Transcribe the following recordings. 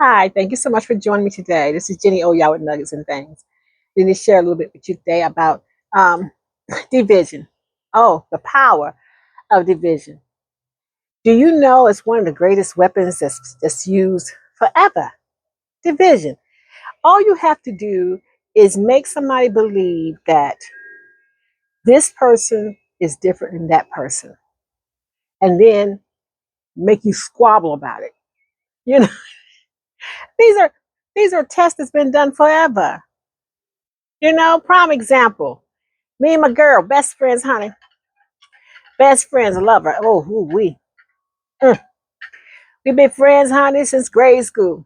Hi, thank you so much for joining me today. This is Jenny Oya with Nuggets and Things. Let me share a little bit with you today about um, division. Oh, the power of division. Do you know it's one of the greatest weapons that's used forever? Division. All you have to do is make somebody believe that this person is different than that person, and then make you squabble about it. You know, these are these are tests that's been done forever. Prime example. Me and my girl, best friends, honey. Best friends, love her. Oh, ooh, we. Mm. We've been friends, honey, since grade school.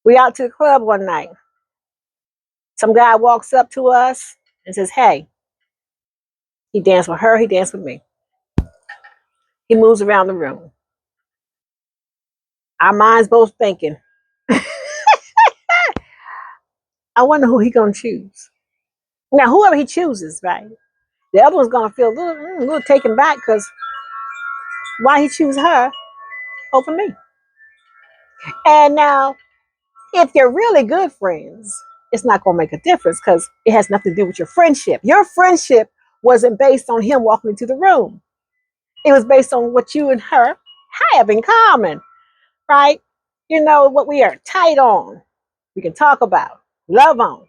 We out to the club one night. Some guy walks up to us and says, "Hey," he danced with her, he danced with me. He moves around the room. Our minds both thinking, I wonder who he gonna choose. Now, whoever he chooses, right? The other one's gonna feel a little taken back because why he choose her over me? And now if you're really good friends, it's not going to make a difference because it has nothing to do with your friendship. Your friendship wasn't based on him walking into the room. It was based on what you and her have in common, right? You know, what we are tight on, we can talk about, love on.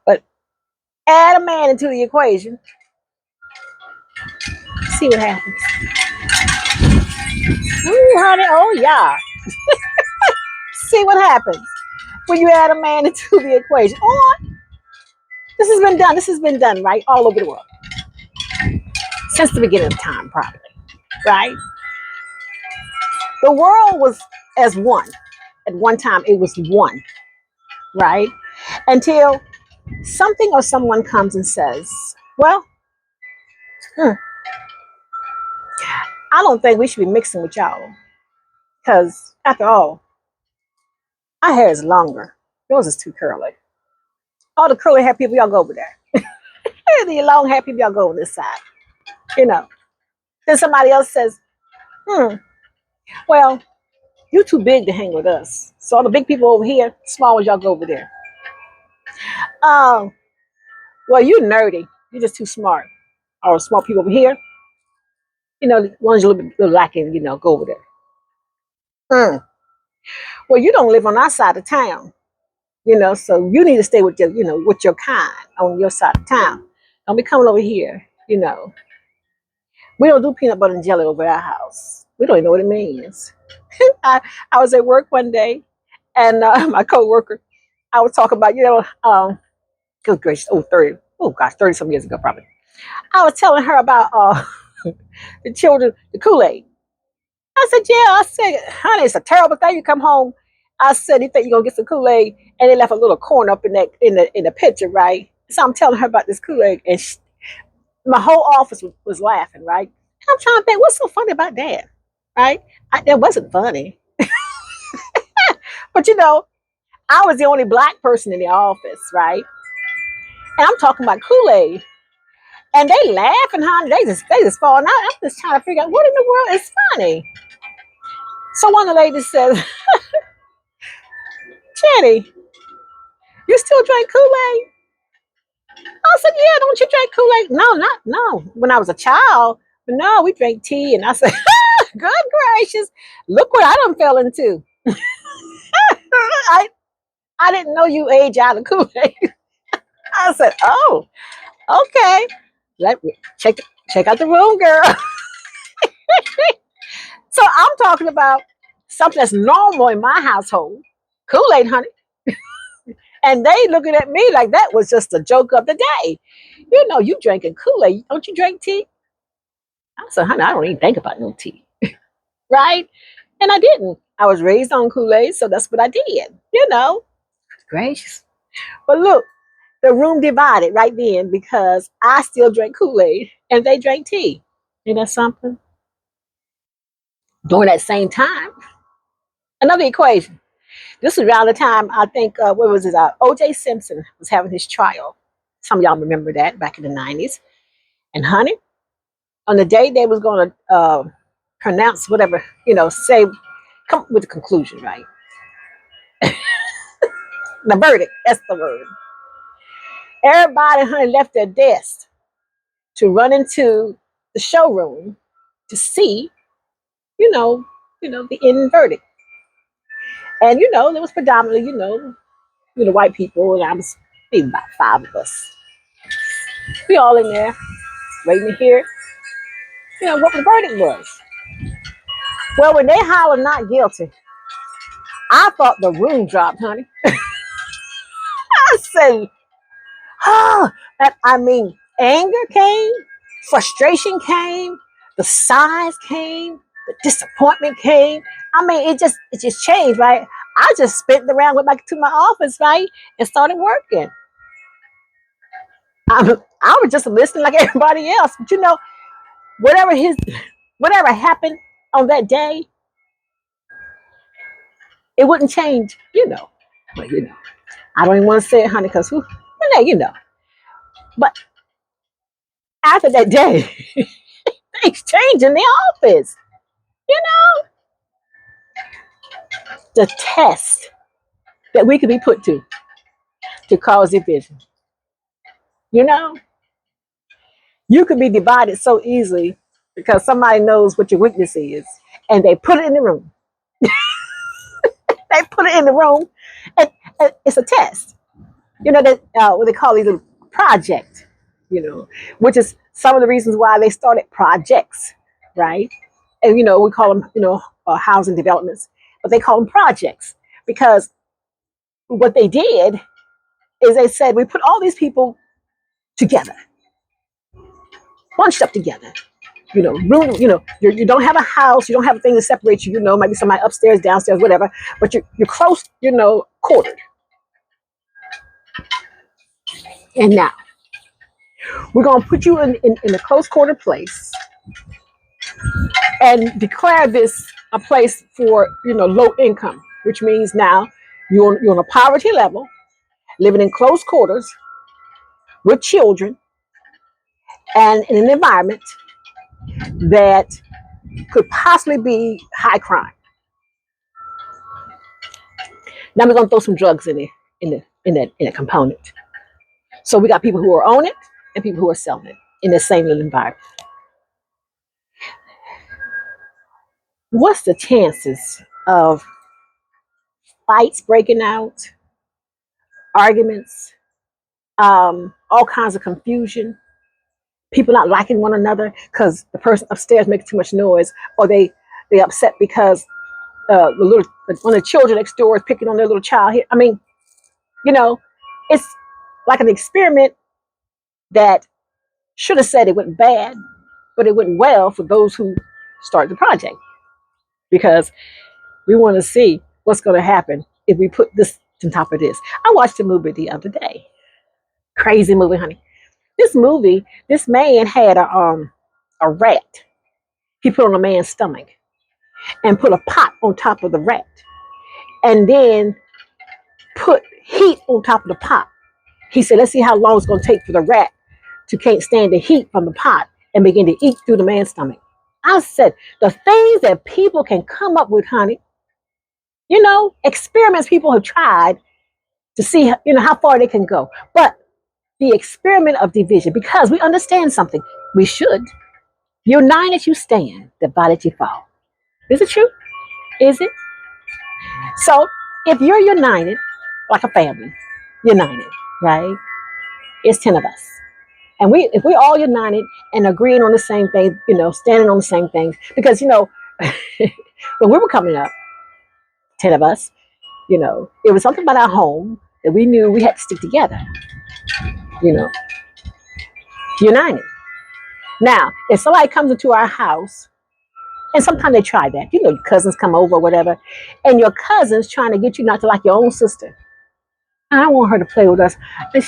But add a man into the equation, see what happens. Ooh, honey, oh yeah. See what happens when you add a man into the equation. Or this has been done, right? All over the world. Since the beginning of time, probably, right? The world was as one. At one time, it was one, right? Until something or someone comes and says, well, hmm, I don't think we should be mixing with y'all. Because after all, our hair is longer. Yours is too curly. All the curly hair people, y'all go over there. The long hair people, y'all go on this side. You know. Then somebody else says, well, you too big to hang with us. So all the big people over here, small ones, y'all go over there. Um, well, you nerdy. You're just too smart. Or smart people over here, the ones a little lacking, go over there. Mm. Well, you don't live on our side of town, so you need to stay with your kind on your side of town. Don't be coming over here, We don't do peanut butter and jelly over our house. We don't even know what it means. I, I was at work one day, and my coworker, I was talking about, good gracious, 30 some years ago, probably. I was telling her about the children, the Kool-Aid. I said, yeah. I said, honey, it's a terrible thing. You come home. I said, you think you're gonna get some Kool-Aid, and they left a little corn up in the picture, right? So I'm telling her about this Kool-Aid, and my whole office was laughing, right? And I'm trying to think, what's so funny about that, right? That wasn't funny, but I was the only black person in the office, right? And I'm talking about Kool-Aid, and they laughing, honey. They just falling out. I'm just trying to figure out what in the world is funny. So one of the ladies says, Jenny, you still drink Kool-Aid? I said, yeah, don't you drink Kool-Aid? No. When I was a child, but no, we drank tea. And I said, good gracious, look what I done fell into. I, I didn't know you age out of Kool-Aid. I said, oh, okay. Let me check out the room, girl. So I'm talking about something that's normal in my household. Kool-Aid, honey. And they looking at me like that was just a joke of the day. You drinking Kool-Aid. Don't you drink tea? I said, honey, I don't even think about no tea. Right? And I didn't. I was raised on Kool-Aid, so that's what I did. Gracious. But look, the room divided right then because I still drank Kool-Aid and they drank tea. Ain't that something? During that same time, another equation. This was around the time I think, what was it? O.J. Simpson was having his trial. Some of y'all remember that back in the 90s. And honey, on the day they was going to pronounce whatever, say come up with the conclusion, right? The verdict, that's the word. Everybody, honey, left their desk to run into the showroom to see, you know, the end verdict. And there was predominantly, white people, and I was maybe about five of us. We all in there waiting to hear, what the verdict was. Well, when they hollered not guilty, I thought the room dropped, honey. I said, oh, I mean, anger came, frustration came, the sighs came, the disappointment came. I mean, it just changed, right? I just spent around, went back to my office, right, and started working. I was just listening like everybody else, but whatever his, whatever happened on that day, it wouldn't change, But I don't even want to say it, honey, because But after that day, things changed in the office. You know, the test that we could be put to cause division. You know, you could be divided so easily because somebody knows what your weakness is, and they put it in the room. They put it in the room, and it's a test. That what they call these little project. Which is some of the reasons why they started projects, right? And we call them housing developments, but they call them projects because what they did is they said we put all these people together, bunched up together. Room. You don't have a house, you don't have a thing to separate you. Maybe somebody upstairs, downstairs, whatever, but you're close. Quartered. And now we're gonna put you in a close quarter place and declare this a place for low income, which means now you're on a poverty level, living in close quarters with children and in an environment that could possibly be high crime. Now we're gonna throw some drugs in a component. So we got people who are owning it and people who are selling it in the same little environment. What's the chances of fights breaking out, arguments, all kinds of confusion, people not liking one another because the person upstairs makes too much noise, or they upset because one of the children next door is picking on their little child here. I mean, it's like an experiment that should have said it went bad, but it went well for those who started the project because we want to see what's going to happen if we put this on top of this. I watched a movie the other day, crazy movie, honey. This movie, this man had a rat. He put on a man's stomach and put a pot on top of the rat, and then put heat on top of the pot. He said, "Let's see how long it's going to take for the rat to can't stand the heat from the pot and begin to eat through the man's stomach." I said, the things that people can come up with, honey, experiments people have tried to see, how far they can go. But the experiment of division, because we understand something, we should. United you stand, divided you fall. Is it true? Is it? So if you're united, like a family, united, right? It's 10 of us. And if we're all united and agreeing on the same thing, standing on the same things, because, when we were coming up, 10 of us, it was something about our home that we knew we had to stick together, united. Now, if somebody comes into our house, and sometimes they try that, your cousins come over or whatever, and your cousin's trying to get you not to like your own sister. I don't want her to play with us. And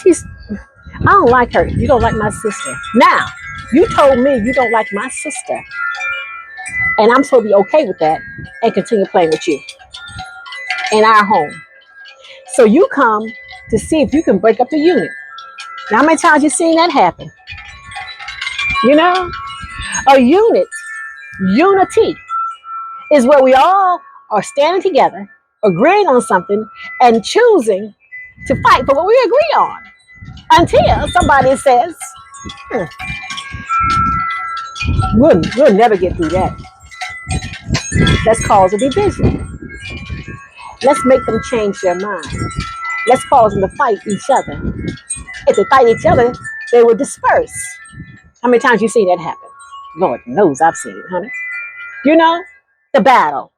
I don't like her. You don't like my sister. Now, you told me you don't like my sister. And I'm supposed to be okay with that and continue playing with you in our home. So you come to see if you can break up the unit. Now, how many times you seen that happen? A unit, unity, is where we all are standing together, agreeing on something, and choosing to fight for what we agree on until somebody says, "Hmm, we'll never get through that. Let's cause a division. Let's make them change their mind. Let's cause them to fight each other. If they fight each other, they will disperse." How many times you seen that happen? Lord knows I've seen it, honey. You know, the battle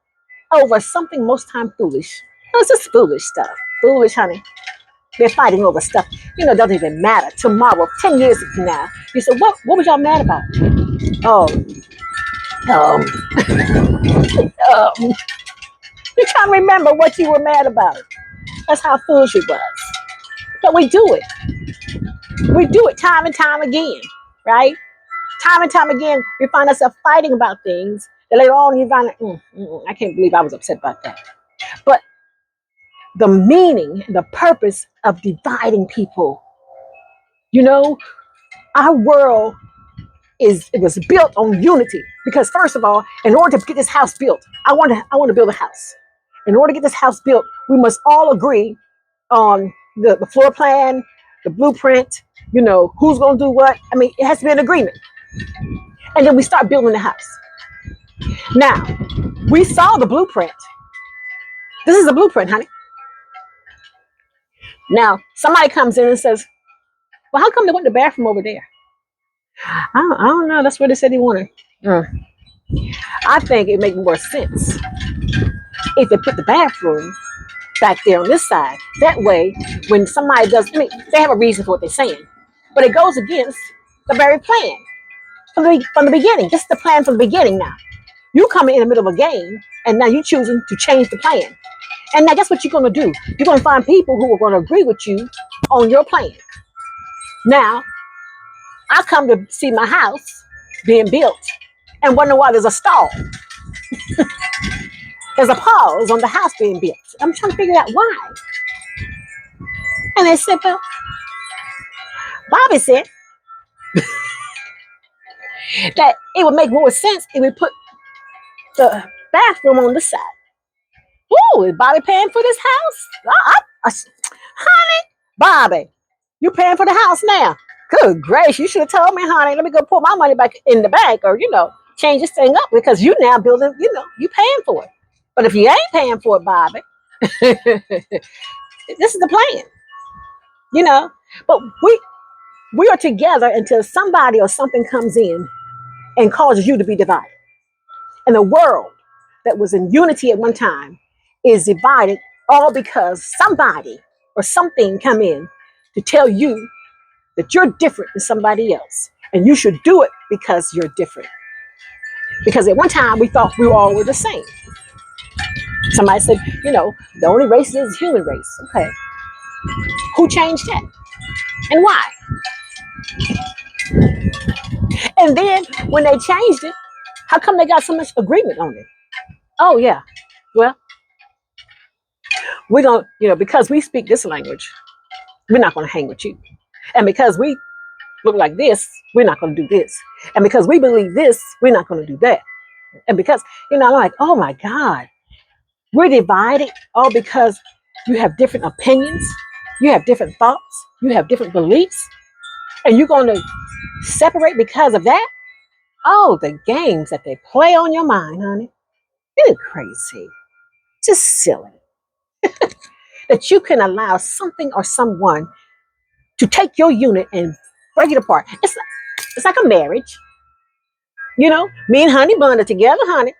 over something most times foolish. No, it's just foolish stuff. Foolish, honey. They're fighting over stuff, doesn't even matter. Tomorrow, 10 years from now, you say, what was y'all mad about? Oh, um, um, you're trying to remember what you were mad about. That's how foolish it was. But we do it. We do it time and time again, right? Time and time again, we find ourselves fighting about things that later on you find, I can't believe I was upset about that. But the meaning, the purpose of dividing people, you know, our world it was built on unity. Because first of all, in order to get this house built, I want to build a house. In order to get this house built, we must all agree on the floor plan, the blueprint, who's going to do what. I mean, it has to be an agreement. And then we start building the house. Now, we saw the blueprint. This is a blueprint, honey. Now, somebody comes in and says, well, how come they went to the bathroom over there? I don't know. That's what they said they wanted. I think it makes more sense if they put the bathroom back there on this side. That way, when somebody does, they have a reason for what they're saying. But it goes against the very plan from the beginning. This is the plan from the beginning now. You come in the middle of a game, and now you're choosing to change the plan. And now guess what you're going to do? You're going to find people who are going to agree with you on your plan. Now, I come to see my house being built and wonder why there's a stall. There's a pause on the house being built. I'm trying to figure out why. And they said, well, Bobby said that it would make more sense if we put the bathroom on the side. Ooh, is Bobby paying for this house? Honey, Bobby, you paying for the house now? Good gracious, you should have told me, honey. Let me go put my money back in the bank, or change this thing up, because you now building. You paying for it. But if you ain't paying for it, Bobby, this is the plan. But we are together until somebody or something comes in and causes you to be divided. And the world that was in unity at one time is divided, all because somebody or something come in to tell you that you're different than somebody else. And you should do it because you're different. Because at one time we thought we all were the same. Somebody said, the only race is human race. Okay. Who changed that? And why? And then when they changed it, how come they got so much agreement on it? Oh yeah. Well, we're going to, because we speak this language, we're not going to hang with you. And because we look like this, we're not going to do this. And because we believe this, we're not going to do that. And because, I'm like, oh my God, we're divided all because you have different opinions, you have different thoughts, you have different beliefs, and you're going to separate because of that? Oh, the games that they play on your mind, honey. You're crazy. Just silly. That you can allow something or someone to take your unit and break it apart. It's like a marriage. Me and Honey bonded together, honey.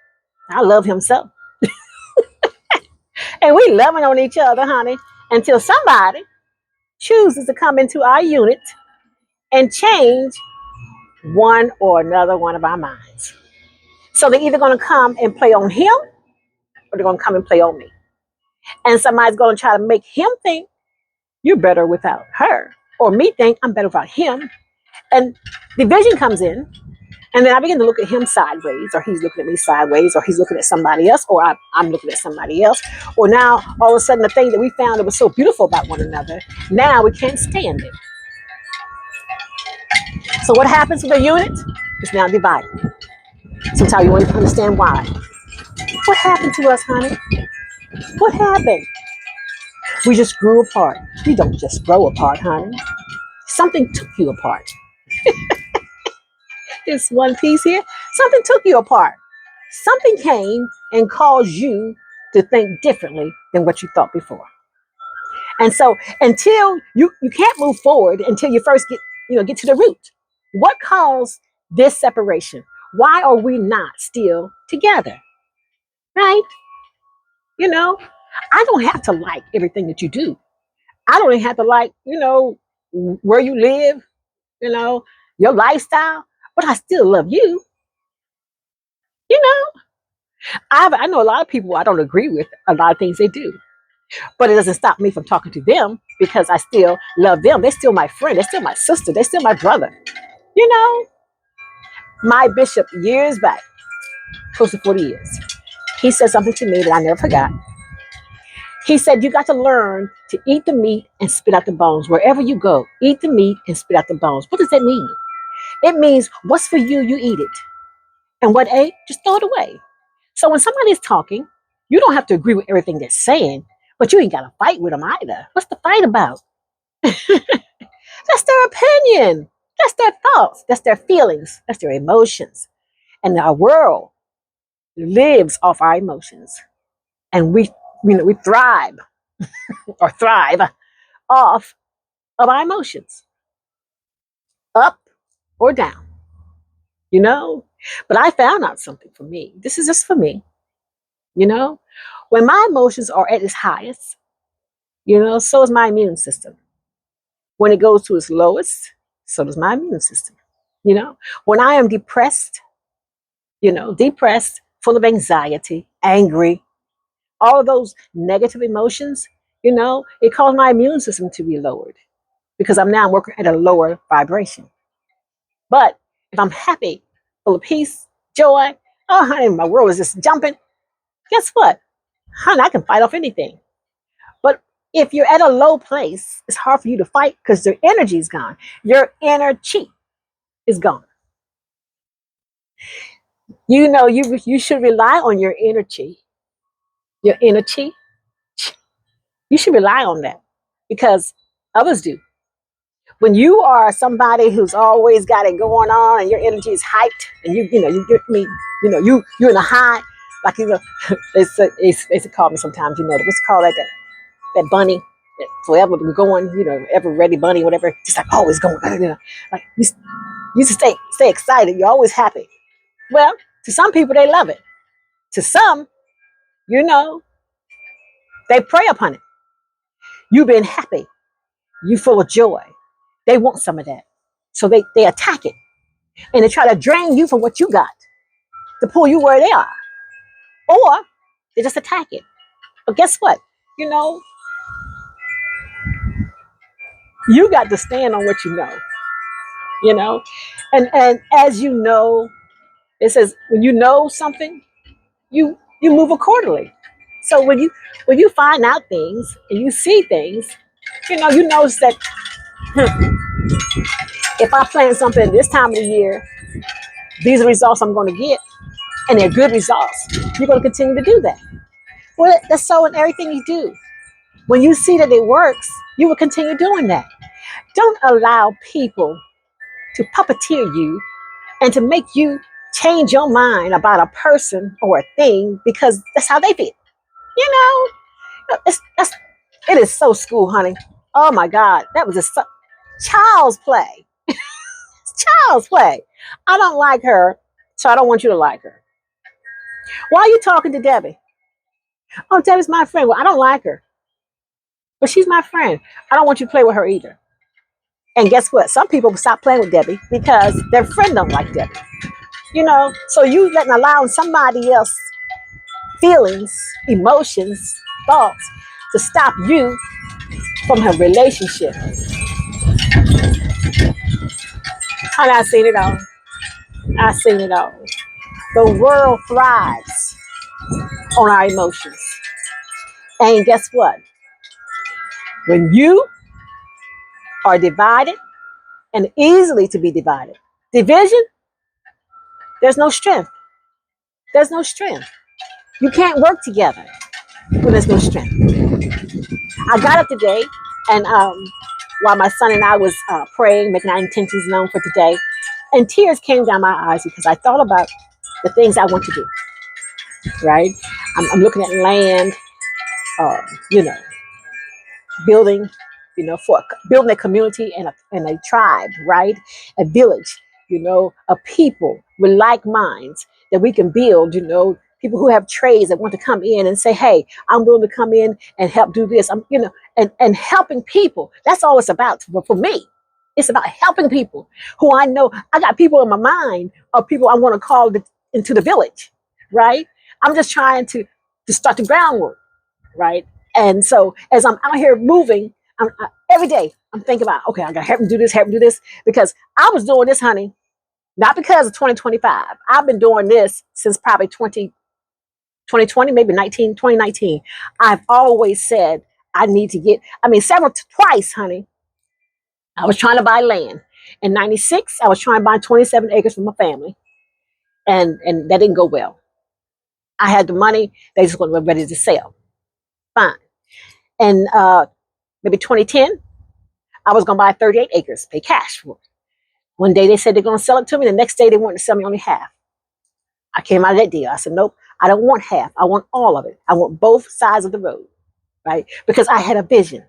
I love him so. And we loving on each other, honey, until somebody chooses to come into our unit and change one or another one of our minds. So they're either going to come and play on him, or they're going to come and play on me. And somebody's going to try to make him think you're better without her, or me think I'm better without him. And division comes in, and then I begin to look at him sideways, or he's looking at me sideways, or he's looking at somebody else, or I'm looking at somebody else. Or now, all of a sudden, the thing that we found that was so beautiful about one another, now we can't stand it. So what happens with the unit? It's now divided. Sometimes you won't even understand why. What happened to us, honey? What happened? We just grew apart. We don't just grow apart, honey. Something took you apart. This one piece here, something took you apart. Something came and caused you to think differently than what you thought before. And so until you can't move forward until you first get to the root. What caused this separation? Why are we not still together? Right? You know, I don't have to like everything that you do. I don't even have to like, where you live, you know, your lifestyle, but I still love you. You know, I know a lot of people I don't agree with a lot of things they do, but it doesn't stop me from talking to them because I still love them. They're still my friend. They're still my sister. They're still my brother. You know, my bishop years back, close to 40 years, he said something to me that I never forgot. He said, you got to learn to eat the meat and spit out the bones. Wherever you go, eat the meat and spit out the bones. What does that mean? It means what's for you, you eat it. And what ain't, just throw it away. So when somebody's talking, you don't have to agree with everything they're saying, but you ain't got to fight with them either. What's the fight about? That's their opinion. That's their thoughts. That's their feelings. That's their emotions. And our world lives off our emotions. And we thrive or thrive off of our emotions, up or down, you know? But I found out something for me. This is just for me, you know? When my emotions are at its highest, so is my immune system. When it goes to its lowest, so does my immune system. When I am depressed, depressed, full of anxiety, angry, all of those negative emotions, it caused my immune system to be lowered because I'm now working at a lower vibration. But if I'm happy, full of peace, joy, oh, honey, my world is just jumping, guess what? Honey, I can fight off anything. But if you're at a low place, it's hard for you to fight because your energy is gone. Your inner chi is gone. You should rely on your inner chi. Your inner chi, you should rely on that because others do. When you are somebody who's always got it going on and your energy is hyped and you get me, you're in a high, like they say call me sometimes, what's called that bunny that forever going, ever ready bunny, whatever, just like always going, like you stay excited, you're always happy. Well, to some people they love it. To some, you know, they prey upon it. You've been happy, you full of joy. They want some of that. So they attack it and they try to drain you from what you got to pull you where they are. Or they just attack it. But guess what? You know, you got to stand on what you know. You know? And as you know, it says when you know something, you move accordingly. So when you find out things and you see things, you notice that if I plan something this time of the year, these are results I'm going to get, and they're good results. You're going to continue to do that. Well, that's so in everything you do. When you see that it works, you will continue doing that. Don't allow people to puppeteer you and to make you change your mind about a person or a thing because that's how they feel. You it is so school, honey. Oh my God, that was just child's play. It's child's play. I don't like her, so I don't want you to like her. Why are you talking to Debbie? Oh, Debbie's my friend. Well, I don't like her, but she's my friend. I don't want you to play with her either. And guess what? Some people stop playing with Debbie because their friend don't like Debbie. So you allowing somebody else feelings, emotions, thoughts to stop you from her relationship. And I've seen it all. I've seen it all. The world thrives on our emotions. And guess what? When you are divided and easily to be divided, division, there's no strength. There's no strength. You can't work together when there's no strength. I got up today, and while my son and I was praying, making our intentions known for today, and tears came down my eyes because I thought about the things I want to do. Right? I'm looking at land, uh, you know, building, for building a community and a tribe, right? A village, a people with like minds that we can build, people who have trades that want to come in and say, hey, I'm willing to come in and help do this. And helping people. That's all it's about for me. It's about helping people who I know. I got people in my mind of people I want to call into the village, right? I'm just trying to start the groundwork, right? And so as I'm out here moving, every day I'm thinking about, okay, I got to help them do this, because I was doing this, honey, not because of 2025. I've been doing this since probably 2020, maybe 2019. I've always said I need to twice, honey. I was trying to buy land. In 96, I was trying to buy 27 acres for my family, and that didn't go well. I had the money, they just weren't ready to sell. Fine. And maybe 2010, I was going to buy 38 acres, pay cash for it. One day they said they're going to sell it to me. The next day they wanted to sell me only half. I came out of that deal. I said, nope, I don't want half. I want all of it. I want both sides of the road, right? Because I had a vision.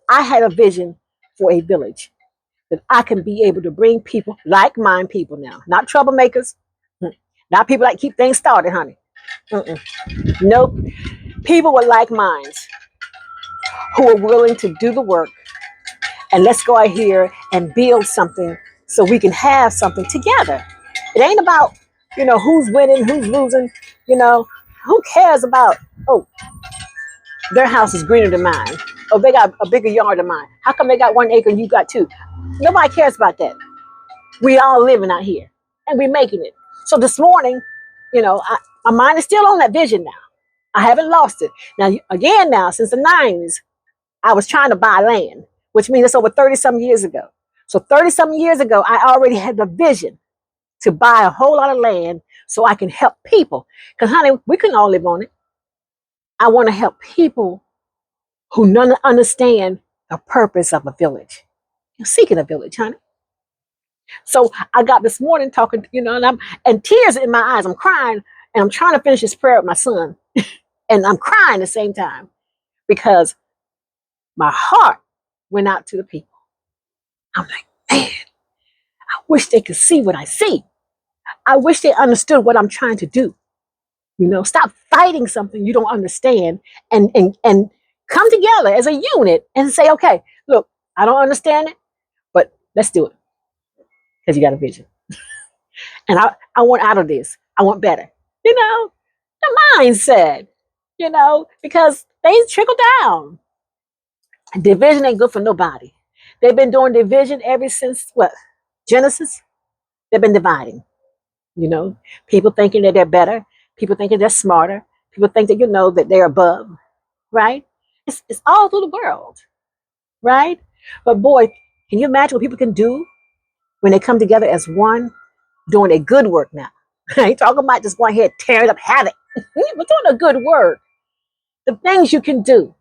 I had a vision for a village that I can be able to bring people, like-minded people now, not troublemakers, not people that keep things started, honey. Mm-mm. Nope. People with like minds who are willing to do the work, and let's go out here and build something so we can have something together. It ain't about, who's winning, who's losing, you know, who cares about, oh, their house is greener than mine. Oh, they got a bigger yard than mine. How come they got 1 acre and you got two? Nobody cares about that. We all living out here and we're making it. So this morning, my mind is still on that vision now. I haven't lost it. Now, since the 90s, I was trying to buy land, which means it's over 30 some years ago. So 30 some years ago, I already had the vision to buy a whole lot of land so I can help people. Because, honey, we couldn't all live on it. I want to help people who none understand the purpose of a village. You're seeking a village, honey. So I got this morning talking, and tears in my eyes. I'm crying, and I'm trying to finish this prayer with my son, and I'm crying at the same time because my heart went out to the people. I'm like, man, I wish they could see what I see. I wish they understood what I'm trying to do. Stop fighting something you don't understand, and come together as a unit and say, okay, look, I don't understand it, but let's do it because you got a vision. And I want out of this. I want better. The mindset, because things trickle down. Division ain't good for nobody. They've been doing division ever since what? Genesis? They've been dividing. People thinking that they're better. People thinking they're smarter. People think that that they're above, right? It's all through the world, right? But boy, can you imagine what people can do when they come together as one, doing a good work now? I ain't talking about just going ahead tearing up havoc. We're doing a good work. The things you can do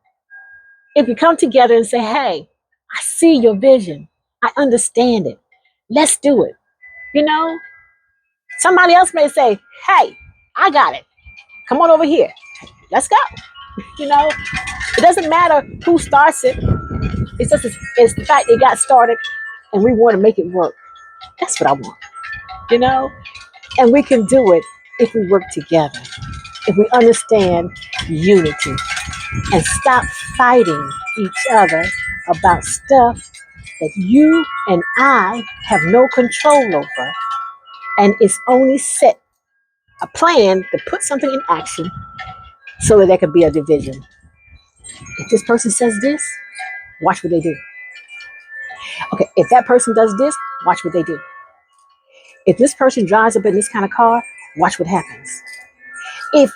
if you come together and say, hey, I see your vision. I understand it. Let's do it. Somebody else may say, hey, I got it. Come on over here. Let's go. It doesn't matter who starts it. It's the fact they got started and we want to make it work. That's what I want. You know? And we can do it if we work together, if we understand unity and stop fighting each other about stuff that you and I have no control over. And it's only set a plan to put something in action so that there could be a division. If this person says this, watch what they do. Okay, if that person does this, watch what they do. If this person drives up in this kind of car, watch what happens. If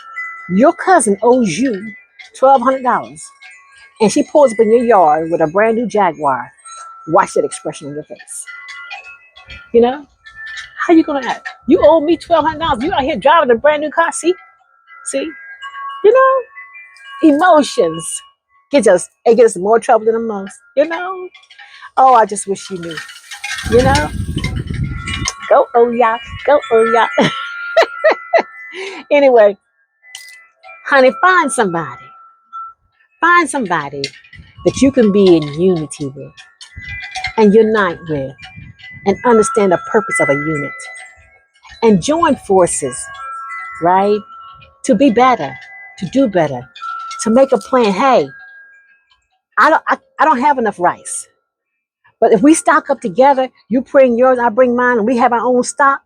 your cousin owes you $1,200 and she pulls up in your yard with a brand new Jaguar, watch that expression on your face. How you gonna act? You owe me $1,200. You out here driving a brand new car. See? You know, emotions get us in more trouble than the most. You know. Oh, I just wish you knew. You know. Go oh yeah, go oh yeah. Anyway, honey, find somebody that you can be in unity with and unite with and understand the purpose of a unit and join forces, right? To be better, to do better, to make a plan. Hey, I don't have enough rice. But if we stock up together, you bring yours, I bring mine, and we have our own stock,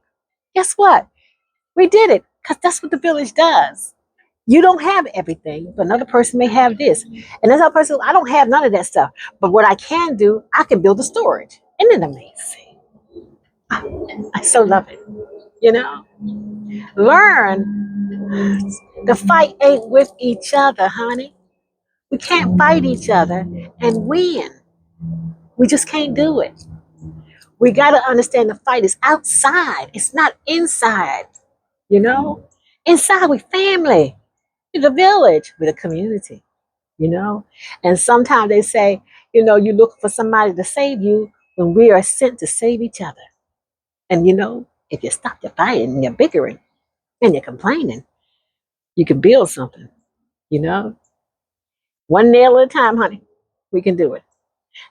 guess what? We did it because that's what the village does. You don't have everything, but another person may have this. And another person, I don't have none of that stuff. But what I can do, I can build a storage. Isn't it amazing? I so love it. You know, learn the fight ain't with each other, honey. We can't fight each other and win. We just can't do it. We got to understand the fight is outside. It's not inside, you know? Inside, we family, we're the village, we're the community, you know? And sometimes they say, you know, you look for somebody to save you when we are sent to save each other. And, you know, if you stop your fighting and you're bickering and you're complaining, you can build something, you know? One nail at a time, honey. We can do it.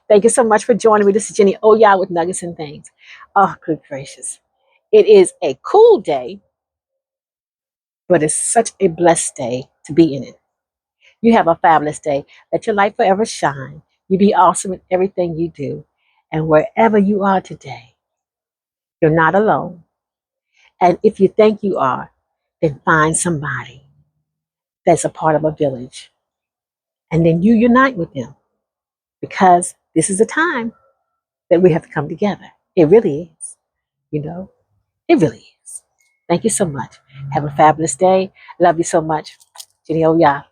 Thank you so much for joining me. This is Jenny Oya with Nuggets and Things. Oh, good gracious. It is a cool day, but it's such a blessed day to be in it. You have a fabulous day. Let your light forever shine. You be awesome in everything you do. And wherever you are today, you're not alone. And if you think you are, then find somebody that's a part of a village. And then you unite with them because this is a time that we have to come together. It really is, you know, it really is. Thank you so much. Have a fabulous day. Love you so much. Jenny Oya.